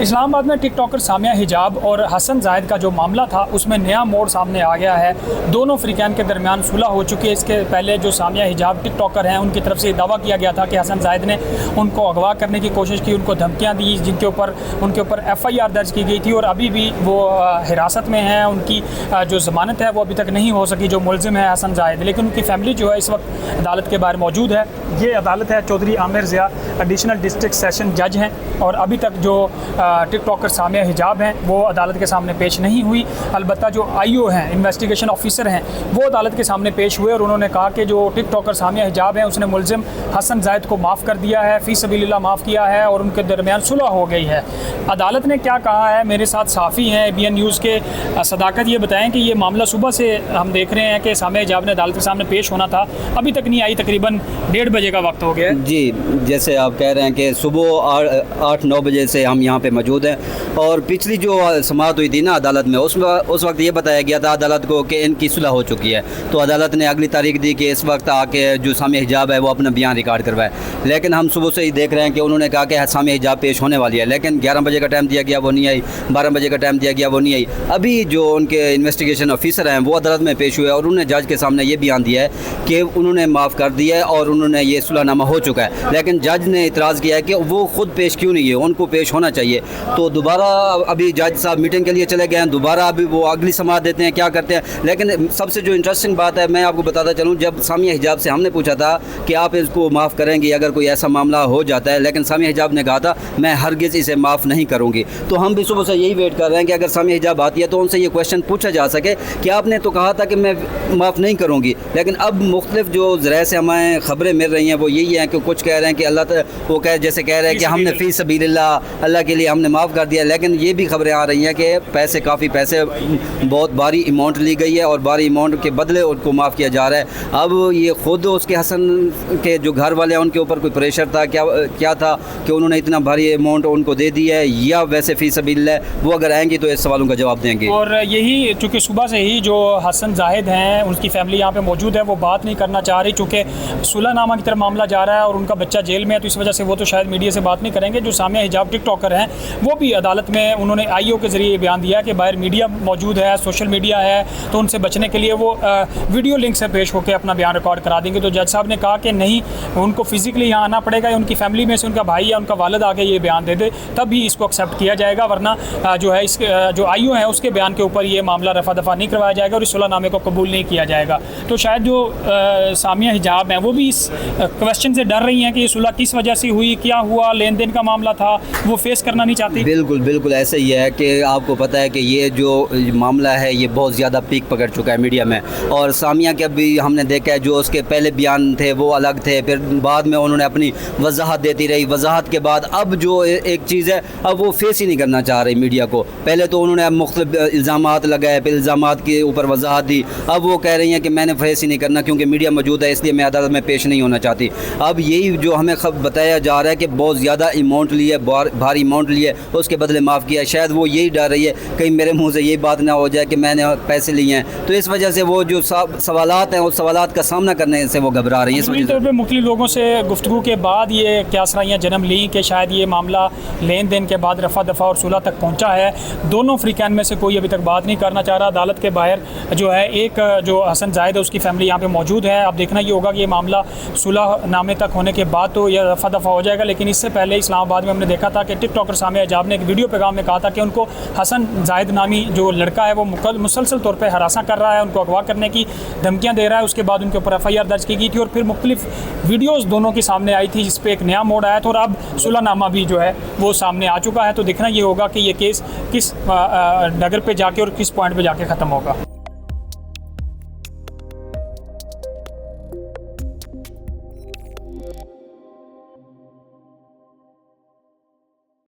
इस्लामाबाद में टिकटॉकर सामिया हिजाब और हसन जाहिद का जो मामला था उसमें नया मोड़ सामने आ गया है। दोनों फ्रीकैन के दरमियान सुलह हो चुकी है। इसके पहले जो सामिया हिजाब टिकटॉकर हैं उनकी तरफ से दावा किया गया था कि हसन जाहिद ने उनको अगवा करने की कोशिश की, उनको धमकियाँ दी, जिनके ऊपर उनके ऊपर FIR दर्ज की गई थी और अभी भी वो हिरासत में हैं। उनकी जो ज़मानत है वो अभी तक नहीं हो सकी, जो मुलजिम है हसन जाहिद, लेकिन उनकी फैमिली जो है इस वक्त अदालत के बाहर मौजूद है। ये अदालत है Chaudhary Aamir Zia additional district session जज हैं और अभी तक जो टिकटॉकर सामिया हिजाब हैं वो अदालत के सामने पेश नहीं हुई। अलबत्ता जो IO हैं, इन्वेस्टिगेशन ऑफिसर हैं, वो अदालत के सामने पेश हुए और उन्होंने कहा कि जो टिकटॉकर सामिया हिजाब हैं उसने मुलजिम हसन जाहिद को माफ़ कर दिया है, फ़ी सबीलिल्लाह माफ़ किया है और उनके दरमियान सुलह हो गई है। अदालत ने क्या कहा है, मेरे साथ साफ़ी हैं ABN न्यूज़ के सदाकत, ये बताएँ कि ये मामला सुबह से हम देख रहे हैं कि सामिया हिजाब ने अदालत के सामने पेश होना था, अभी तक नहीं आई, तकरीबन 1:30 बजे का वक्त हो गया। जी, जैसे आप कह रहे हैं कि सुबह 8-9 बजे से हम यहाँ पे मौजूद हैं और पिछली जो समाअत हुई थी ना अदालत में, उस वक्त ये बताया गया था अदालत को कि इनकी सुलह हो चुकी है। तो अदालत ने अगली तारीख दी कि इस वक्त आके जो सामिया हिजाब है वो अपना बयान रिकॉर्ड करवाए, लेकिन हम सुबह से ही देख रहे हैं कि उन्होंने कहा कि सामिया हिजाब पेश होने वाली है, लेकिन 11 बजे का टाइम दिया गया वो नहीं आई, 12 बजे का टाइम दिया गया वो नहीं आई। अभी जो उनके इन्वेस्टिगेशन ऑफिसर हैं वो अदालत में पेश हुए और उन्होंने जज के सामने ये बयान दिया है कि उन्होंने माफ़ कर दिया है और उन्होंने ये सुलहनामा हो चुका है, लेकिन जज ने इतराज़ किया है कि वो खुद पेश क्यों नहीं है, उनको पेश होना चाहिए। तो दोबारा अभी जज साहब मीटिंग के लिए चले गए हैं, दोबारा अभी वो अगली समाअत देते हैं, क्या करते हैं। लेकिन सबसे जो इंटरेस्टिंग बात है, मैं आपको बताता चलूँ, जब सामिया हिजाब से हमने पूछा था कि आप इसको माफ़ करेंगे अगर कोई ऐसा मामला हो जाता है, लेकिन सामिया हिजाब ने कहा था मैं हरगिज़ इसे माफ़ नहीं करूँगी। तो हम भी सुबह से यही वेट कर रहे हैं कि अगर सामिया हिजाब आती है तो उनसे ये क्वेश्चन पूछा जा सके कि आपने तो कहा था कि मैं माफ़ नहीं करूँगी, लेकिन अब मुख्तलिफ जो ज़राए से हमें ख़बरें मिल रही हैं वो यही हैं कि कुछ कह रहे हैं कि वो जैसे कह रहे हैं कि हमने फ़ी सबीलिल्लाह अल्लाह के लिए हमने माफ़ कर दिया, लेकिन ये भी खबरें आ रही हैं कि काफ़ी पैसे बहुत भारी अमाउंट ली गई है और भारी अमाउंट के बदले उनको माफ़ किया जा रहा है। अब ये ख़ुद उसके हसन के जो घर वाले हैं उनके ऊपर कोई प्रेशर था, क्या था कि उन्होंने इतना भारी अमाउंट उनको दे दी है, या वैसे फ़ी सबीलिल्लाह वो अगर आएंगी तो इस सवालों का जवाब देंगे। और यही चूँकि सुबह से ही जो हसन जाहिद हैं उनकी फैमिली यहाँ पर मौजूद है, वो बात नहीं करना चाह रही, चूँकि सुलहनामा की तरफ मामला जा रहा है और उनका बच्चा जेल में है, तो इस वजह से वो तो शायद मीडिया से बात नहीं करेंगे। जो सामिया हिजाब टिकटॉकर हैं वो भी अदालत में उन्होंने IO के ज़रिए बयान दिया कि बाहर मीडिया मौजूद है, सोशल मीडिया है, तो उनसे बचने के लिए वो वीडियो लिंक से पेश होकर अपना बयान रिकॉर्ड करा देंगे। तो जज साहब ने कहा कि नहीं, उनको फिज़िकली यहाँ आना पड़ेगा या उनकी फैमिली में से उनका भाई या उनका वालिद आके ये बयान दे दे, तब भी इसको एक्सेप्ट किया जाएगा, वरना जो है जो IO है उसके बयान के ऊपर ये मामला रफा दफ़ा नहीं करवाया जाएगा और इस सुलहनामे को कबूल नहीं किया जाएगा। तो शायद जो सामिया हिजाब हैं वो भी इस क्वेश्चन से डर रही हैं कि ये सुलह किस वजह से हुई, क्या हुआ, लेन देन का मामला था, वो फेस करना नहीं चाहती। बिल्कुल ऐसा ही है कि आपको पता है कि ये जो मामला है ये बहुत ज़्यादा पीक पकड़ चुका है मीडिया में, और सामिया के भी हमने देखा है जो उसके पहले बयान थे वो अलग थे, फिर बाद में उन्होंने अपनी वजाहत देती रही, वजाहत के बाद अब जो एक चीज़ है अब वो फेस ही नहीं करना चाह रही मीडिया को। पहले तो उन्होंने अब मुख्तलिफ इल्ज़ामात लगाए, फिर इल्ज़ामात के ऊपर वजाहत दी, अब वो कह रही हैं कि मैंने फेस ही नहीं करना क्योंकि मीडिया मौजूद है इसलिए मैं अदालत में पेश नहीं होना चाहती। अब यही जो हमें बताया जा रहा है कि बहुत ज़्यादा अमाउंट ली है, भारी अमाउंट ली है, उसके बदले माफ़ किया, शायद वो यही डर रही है कहीं मेरे मुंह से यही बात ना हो जाए कि मैंने पैसे लिए हैं, तो इस वजह से वो जो सवालात हैं उस सवालात का सामना करने से वो घबरा रही हैं। इस वजह से मुख्तलिफ लोगों से गुफ्तगू के बाद ये क्यासराइयाँ जन्म ली कि शायद ये मामला लेन देन के बाद रफा दफ़ा और सुलह तक पहुँचा है। दोनों फ्रीकैन में से कोई अभी तक बात नहीं करना चाह रहा। अदालत के बाहर जो है एक जो हसन जाहिद है उसकी फैमिली यहाँ पर मौजूद है। अब देखना ये होगा कि ये मामला सुलह नामे तक होने के बाद तो यह रफा दफ़ा हो जाएगा, लेकिन इससे पहले इस्लामाबाद में हमने देखा था कि टिकटॉकर सामिया हिजाब ने एक वीडियो पैगाम में कहा था कि उनको हसन जाहिद नामी जो लड़का है वो मुसलसल तौर पे हरासा कर रहा है, उनको अगवा करने की धमकियां दे रहा है। उसके बाद उनके ऊपर FIR दर्ज की गई थी और फिर मुख्तलिफ वीडियोस दोनों की सामने आई थी, जिस पे एक नया मोड़ आया था और अब सुलहनामा भी जो है वो सामने आ चुका है। तो देखना ये होगा कि ये केस किस डगर पे जाके और किस पॉइंट पे जाके ख़त्म होगा।